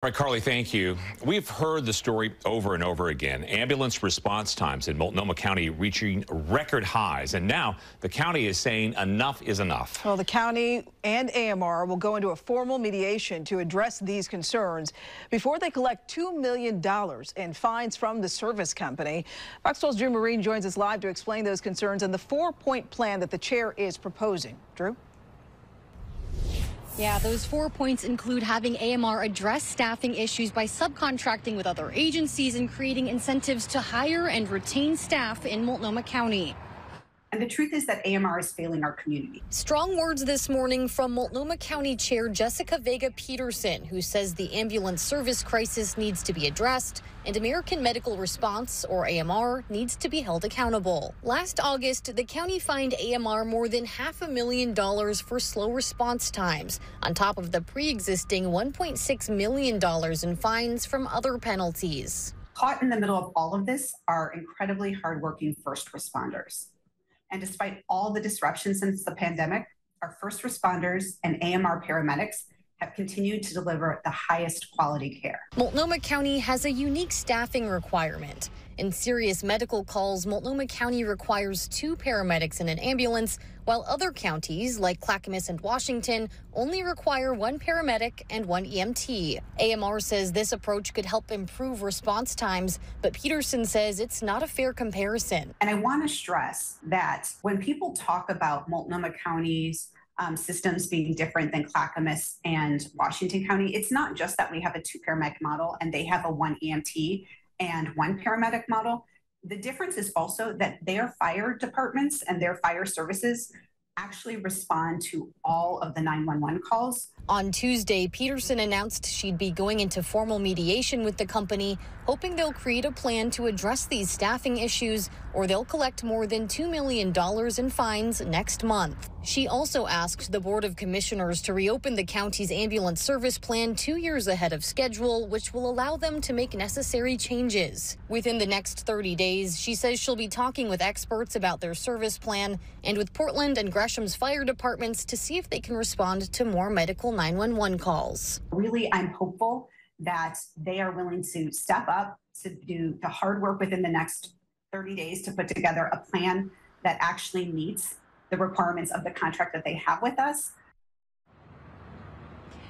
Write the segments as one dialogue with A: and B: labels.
A: All right, Carly, thank you. We've heard the story over and over again. Ambulance response times in Multnomah County reaching record highs. And now the county is saying enough is enough.
B: Well, the county and AMR will go into a formal mediation to address these concerns before they collect $2 million in fines from the service company. Fox 12's Drew Marine joins us live to explain those concerns and the 4-point plan that the chair is proposing. Drew?
C: Yeah, those 4 points include having AMR address staffing issues by subcontracting with other agencies and creating incentives to hire and retain staff in Multnomah County.
D: And the truth is that AMR is failing our community.
C: Strong words this morning from Multnomah County Chair Jessica Vega Peterson, who says the ambulance service crisis needs to be addressed and American Medical Response, or AMR, needs to be held accountable. Last August, the county fined AMR more than $500,000 for slow response times, on top of the pre-existing $1.6 million in fines from other penalties.
D: Caught in the middle of all of this are incredibly hardworking first responders. And despite all the disruption since the pandemic, our first responders and AMR paramedics have continued to deliver the highest quality care.
C: Multnomah County has a unique staffing requirement. In serious medical calls, Multnomah County requires 2 paramedics in an ambulance, while other counties, like Clackamas and Washington, only require 1 paramedic and 1 EMT. AMR says this approach could help improve response times, but Peterson says it's not a fair comparison.
D: And I want to stress that when people talk about Multnomah County's systems being different than Clackamas and Washington County, it's not just that we have a 2 paramedic model and they have a 1 EMT and 1 paramedic model. The difference is also that their fire departments and their fire services actually respond to all of the 911 calls.
C: On Tuesday, Peterson announced she'd be going into formal mediation with the company, hoping they'll create a plan to address these staffing issues, or they'll collect more than $2 million in fines next month. She also asked the Board of Commissioners to reopen the county's ambulance service plan 2 years ahead of schedule, which will allow them to make necessary changes. Within the next 30 days, she says she'll be talking with experts about their service plan and with Portland and Gresham's fire departments to see if they can respond to more medical 911 calls.
D: Really, I'm hopeful that they are willing to step up to do the hard work within the next 30 days to put together a plan that actually meets the requirements of the contract that they have with us.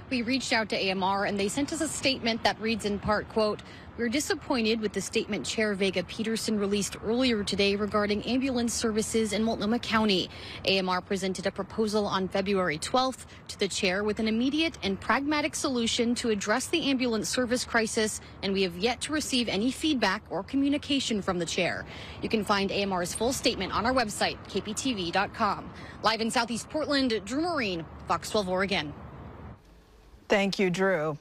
C: We reached out to AMR and they sent us a statement that reads in part, quote, "We're disappointed with the statement Chair Vega Peterson released earlier today regarding ambulance services in Multnomah County. AMR presented a proposal on February 12th to the chair with an immediate and pragmatic solution to address the ambulance service crisis, and we have yet to receive any feedback or communication from the chair." You can find AMR's full statement on our website, kptv.com. Live in Southeast Portland, Drew Marine, Fox 12 Oregon.
B: Thank you, Drew.